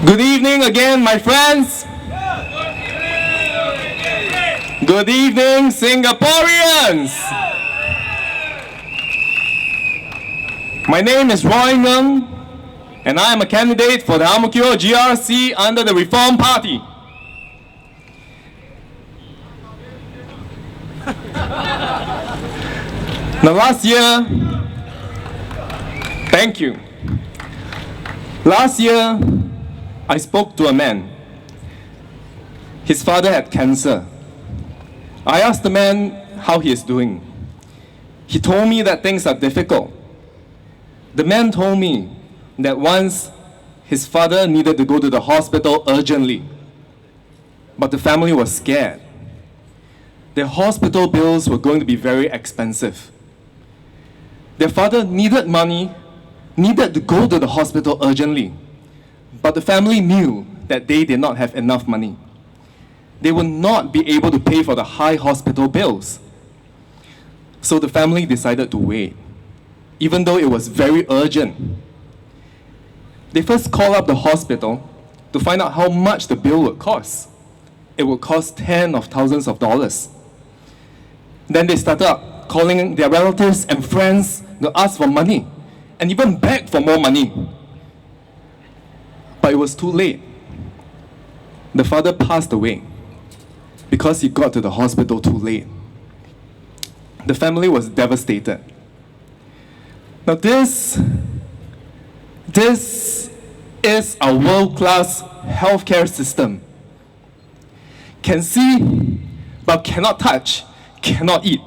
Good evening again, my friends. Good evening, Singaporeans. My name is Ngerng, and I am a candidate for the Ang Mo Kio GRC under the Reform Party. Now last year, thank you. Last year, I spoke to a man. His father had cancer. I asked the man how he is doing. He told me that things are difficult. The man told me that once his father needed to go to the hospital urgently, but the family was scared. Their hospital bills were going to be very expensive. Their father needed money, needed to go to the hospital urgently, but the family knew that they did not have enough money. They would not be able to pay for the high hospital bills. So the family decided to wait, even though it was very urgent. They first called up the hospital to find out how much the bill would cost. It would cost tens of thousands of dollars. Then they started calling their relatives and friends to ask for money, and even beg for more money. But it was too late. The father passed away because he got to the hospital too late. The family was devastated. Now this is a world-class healthcare system. Can see, but cannot touch, cannot eat.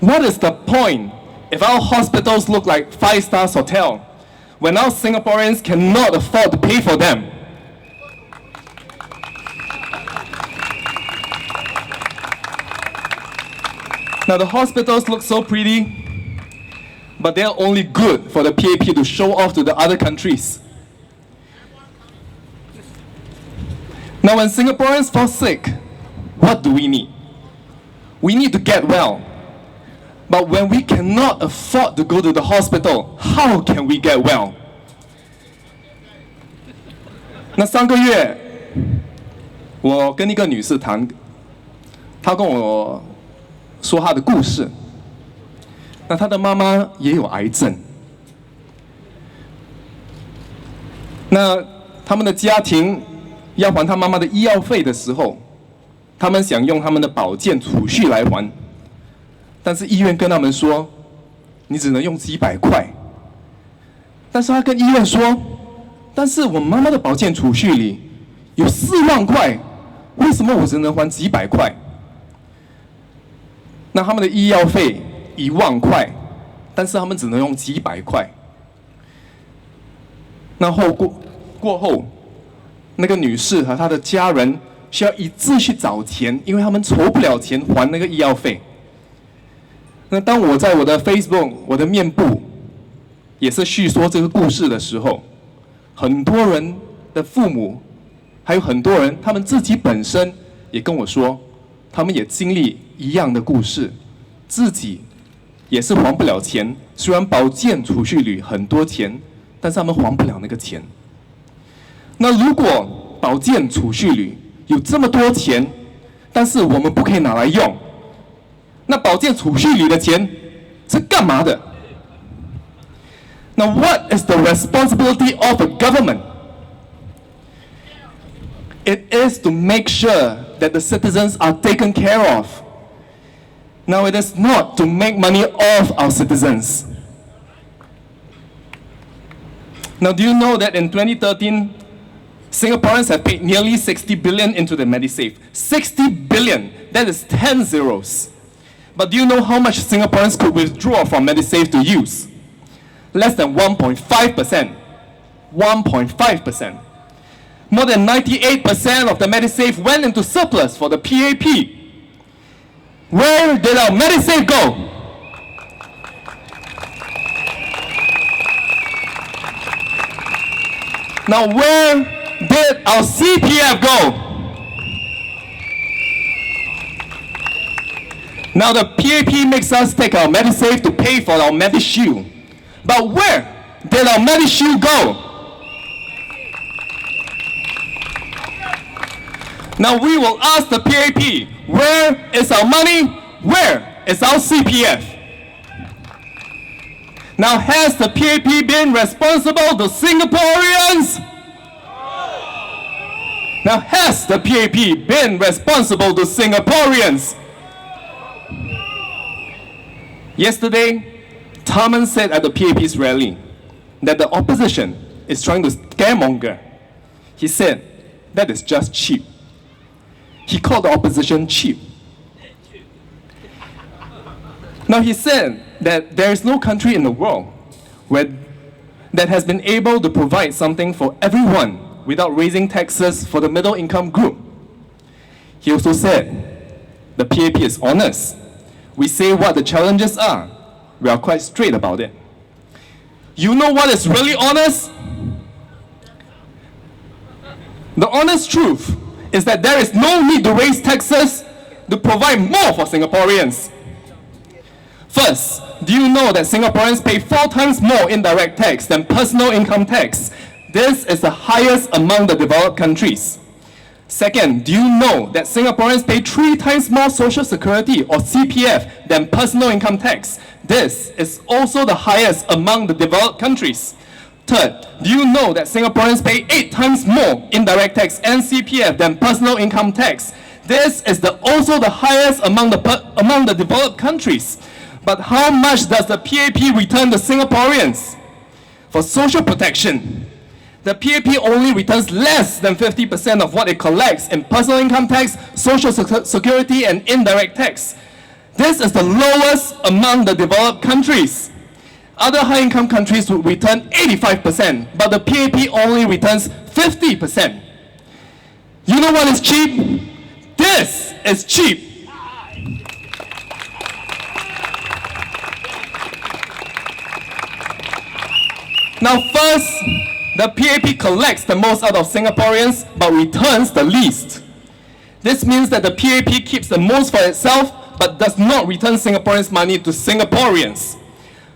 What is the point if our hospitals look like 5-star hotel when our Singaporeans cannot afford to pay for them? Now the hospitals look so pretty, but they're only good for the PAP to show off to the other countries. Now when Singaporeans fall sick, what do we need? We need to get well. But when we cannot afford to go to the hospital, how can we get well? 那3个月，我跟一个女士谈，她跟我说她的故事。那她的妈妈也有癌症。那他们的家庭要还她妈妈的医药费的时候，他们想用他们的保健储蓄来还。但是医院跟他们说，你只能用几百块。但是他跟医院说，但是我妈妈的保健储蓄里有4万块，为什么我只能还几百块？那他们的医药费1万块，但是他们只能用几百块。那过后，那个女士和她的家人需要一致去找钱，因为他们筹不了钱还那个医药费。那当我在我的 Facebook、我的面部也是叙说这个故事的时候，很多人的父母，还有很多人，他们自己本身也跟我说，他们也经历一样的故事，自己也是还不了钱。虽然保健储蓄里很多钱，但是他们还不了那个钱。那如果保健储蓄里有这么多钱，但是我们不可以拿来用，那保健储蓄里的钱是干嘛的？ Now, what is the responsibility of a government? It is to make sure that the citizens are taken care of. Now, it is not to make money off our citizens. Now, do you know that in 2013, Singaporeans have paid nearly 60 billion into the Medisave? 60 billion, that is 10 zeros. But do you know how much Singaporeans could withdraw from Medisave to use? Less than 1.5%. 1.5%. More than 98% of the Medisave went into surplus for the PAP. Where did our Medisave go? Now, where did our CPF go? Now the PAP makes us take our Medisave to pay for our MediShield. But where did our MediShield go? Now we will ask the PAP, where is our money? Where is our CPF? Now has the PAP been responsible to Singaporeans? Now has the PAP been responsible to Singaporeans? Yesterday, Tharman said at the PAP's rally that the opposition is trying to scaremonger. He said that is just cheap. He called the opposition cheap. Now he said that there is no country in the world that has been able to provide something for everyone without raising taxes for the middle income group. He also said the PAP is honest. We say what the challenges are. We are quite straight about it. You know what is really honest? The honest truth is that there is no need to raise taxes to provide more for Singaporeans. First, do you know that Singaporeans pay 4 times more indirect tax than personal income tax? This is the highest among the developed countries. Second, do you know that Singaporeans pay 3 times more Social Security or CPF than personal income tax? This is also the highest among the developed countries. Third, do you know that Singaporeans pay 8 times more indirect tax and CPF than personal income tax? This is also the highest among the developed countries. But how much does the PAP return to Singaporeans? For social protection, the PAP only returns less than 50% of what it collects in personal income tax, social security, and indirect tax. This is the lowest among the developed countries. Other high-income countries would return 85%, but the PAP only returns 50%. You know what is cheap? This is cheap. Now first, the PAP collects the most out of Singaporeans but returns the least. This means that the PAP keeps the most for itself but does not return Singaporeans' money to Singaporeans.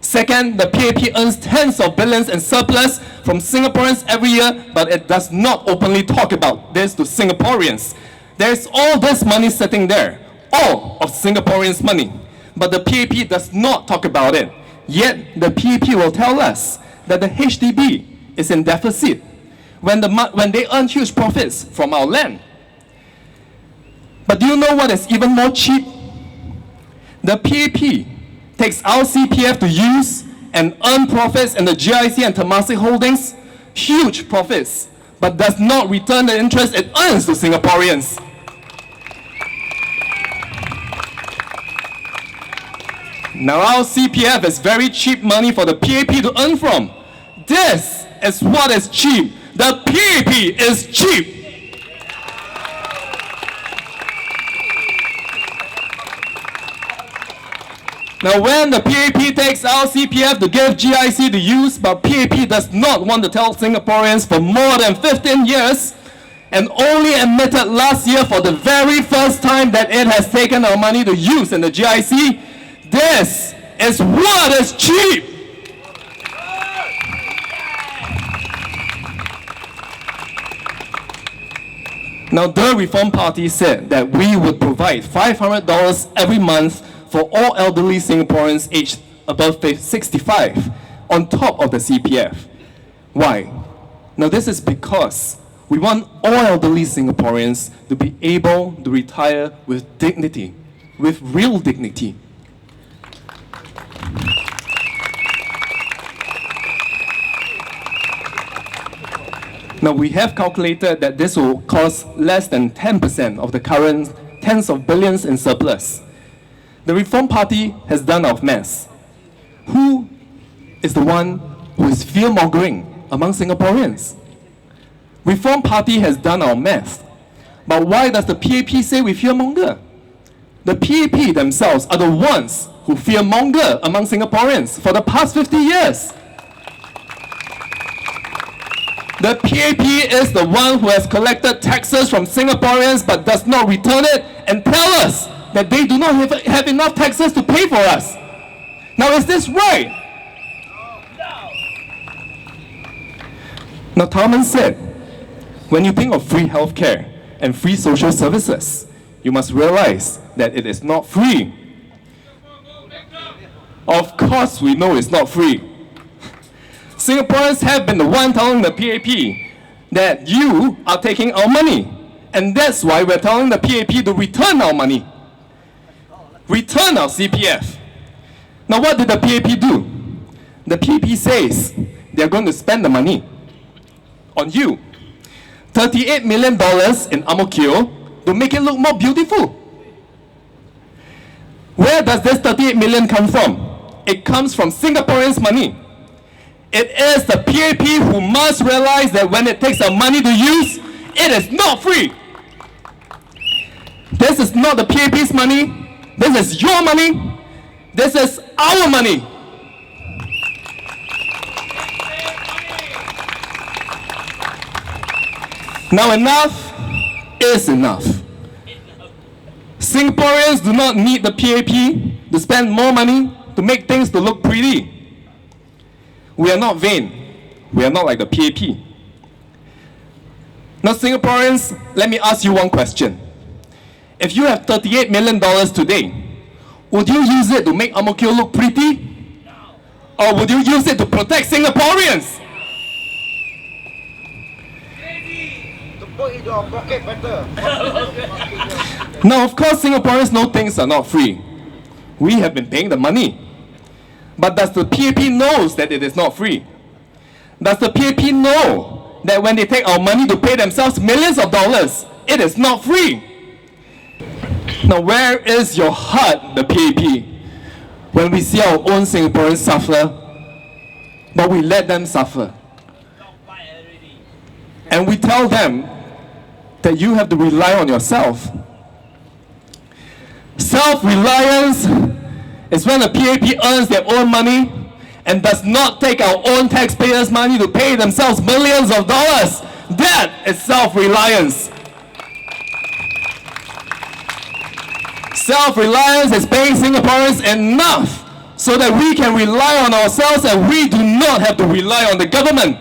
Second, the PAP earns tens of billions in surplus from Singaporeans every year, but it does not openly talk about this to Singaporeans. There's all this money sitting there, all of Singaporeans' money, but the PAP does not talk about it. Yet the PAP will tell us that the HDB is in deficit when they earn huge profits from our land. But do you know what is even more cheap? The PAP takes our CPF to use and earn profits in the GIC and Temasek holdings, huge profits, but does not return the interest it earns to Singaporeans. Now our CPF is very cheap money for the PAP to earn from. This is what is cheap. The PAP is cheap. Now when the PAP takes our CPF to give GIC to use, but PAP does not want to tell Singaporeans for more than 15 years, and only admitted last year for the very first time that it has taken our money to use in the GIC, this is what is cheap. Now, the Reform Party said that we would provide $500 every month for all elderly Singaporeans aged above 65 on top of the CPF. Why? Now, this is because we want all elderly Singaporeans to be able to retire with dignity, with real dignity. Now, we have calculated that this will cost less than 10% of the current tens of billions in surplus. The Reform Party has done our maths. Who is the one who is fear-mongering among Singaporeans? Reform Party has done our maths. But why does the PAP say we fear-monger? The PAP themselves are the ones who fear-monger among Singaporeans for the past 50 years. The PAP is the one who has collected taxes from Singaporeans but does not return it and tell us that they do not have enough taxes to pay for us. Now, is this right? Now, Tharman said, when you think of free healthcare, and free social services. You must realize that it is not free. Of course we know it's not free. Singaporeans have been the one telling the PAP that you are taking our money. And that's why we're telling the PAP to return our money. Return our CPF. Now what did the PAP do? The PAP says they're going to spend the money on you. $38 million in Ang Mo Kio to make it look more beautiful. Where does this 38 million come from? It comes from Singaporeans' money. It is the PAP who must realize that when it takes our money to use, it is not free. This is not the PAP's money. This is your money. This is our money. Now enough is enough. Singaporeans do not need the PAP to spend more money to make things to look pretty. We are not vain. We are not like the PAP. Now Singaporeans, let me ask you one question. If you have $38 million today, would you use it to make Ang Mo Kio look pretty? Or would you use it to protect Singaporeans? Put in your pocket better. Now, of course, Singaporeans know things are not free. We have been paying the money. But does the PAP knows that it is not free? Does the PAP know that when they take our money to pay themselves millions of dollars, it is not free? Now, where is your heart, the PAP, when we see our own Singaporeans suffer, but we let them suffer? And we tell them that you have to rely on yourself. Self-reliance is when the PAP earns their own money and does not take our own taxpayers' money to pay themselves millions of dollars. That is self-reliance. Self-reliance is paying Singaporeans enough so that we can rely on ourselves and we do not have to rely on the government.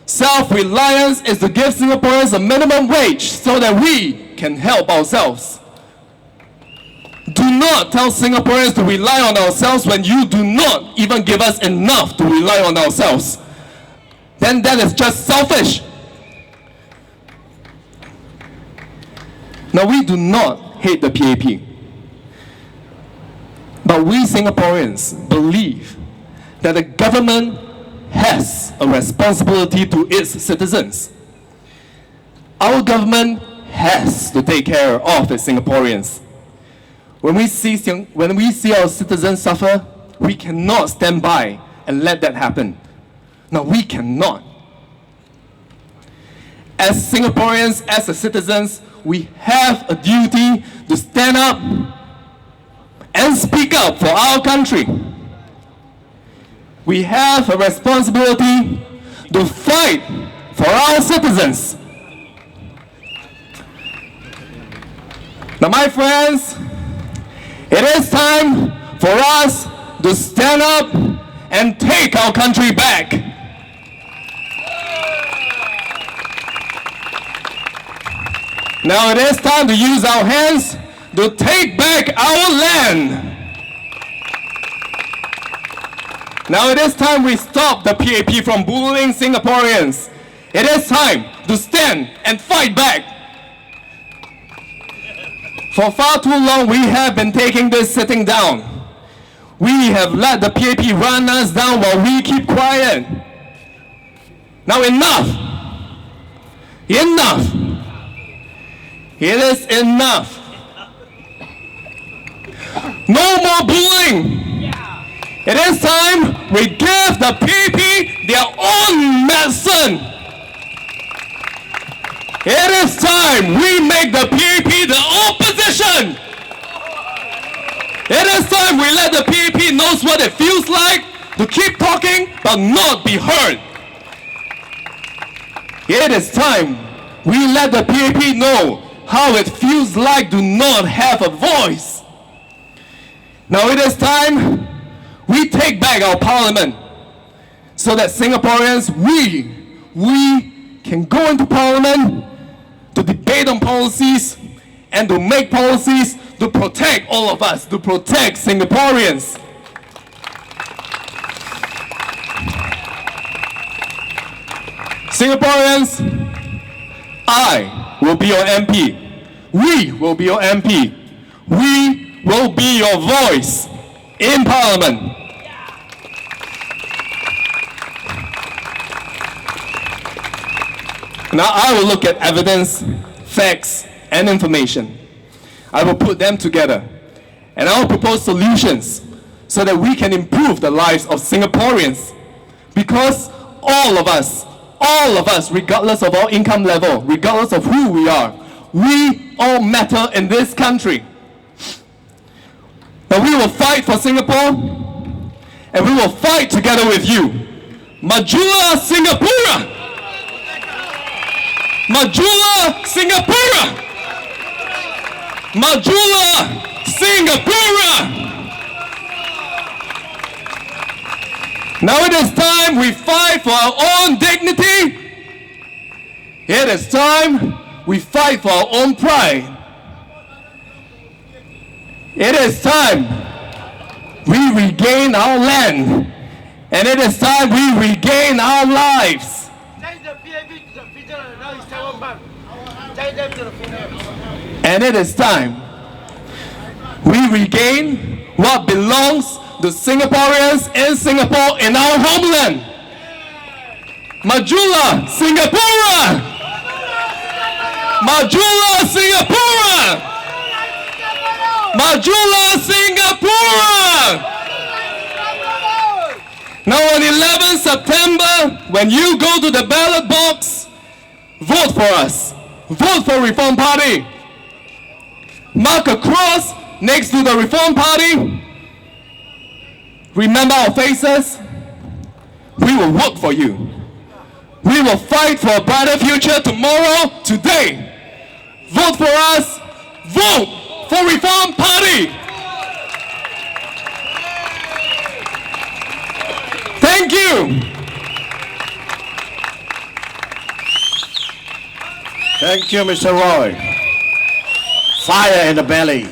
Self-reliance is to give Singaporeans a minimum wage so that we can help ourselves. Do not tell Singaporeans to rely on ourselves when you do not even give us enough to rely on ourselves. Then that is just selfish. Now we do not hate the PAP. But we Singaporeans believe that the government has a responsibility to its citizens. Our government has to take care of its Singaporeans. When we see our citizens suffer, we cannot stand by and let that happen. No, we cannot. As Singaporeans, as the citizens, we have a duty to stand up and speak up for our country. We have a responsibility to fight for our citizens. Now, my friends, it is time for us to stand up and take our country back. Now it is time to use our hands to take back our land. Now it is time we stop the PAP from bullying Singaporeans. It is time to stand and fight back. For far too long we have been taking this sitting down. We have let the PAP run us down while we keep quiet. Now enough. Enough. It is enough. No more bullying. It is time we give the PAP their own medicine. It is time we make the PAP the opposition. It is time we let the PAP knows what it feels like to keep talking but not be heard. It is time we let the PAP know how it feels like to not have a voice. Now it is time we take back our parliament so that Singaporeans, we can go into parliament to debate debate on policies and to make policies to protect all of us, to protect Singaporeans. Singaporeans, I will be your MP. We will be your MP. We will be your voice in Parliament. Now I will look at evidence, facts, and information. I will put them together, and I will propose solutions so that we can improve the lives of Singaporeans. Because all of us, regardless of our income level, regardless of who we are, we all matter in this country. Now we will fight for Singapore, and we will fight together with you. Majulah Singapura! Majulah Singapura! Majulah Singapura! Now it is time we fight for our own dignity. It is time we fight for our own pride. It is time we regain our land. And it is time we regain our lives. Change the PAB to the federal, now it's 7 months. Change them to the federal. And it is time we regain what belongs to Singaporeans in Singapore, in our homeland. Majulah Singapura! Majulah Singapura! Majulah Singapura! Now on 11 September, when you go to the ballot box, vote for us. Vote for Reform Party. Mark a cross next to the Reform Party. Remember our faces. We will work for you. We will fight for a brighter future tomorrow, today. Vote for us. Vote for Reform Party. Thank you. Thank you, Mr. Roy. Fire in the belly.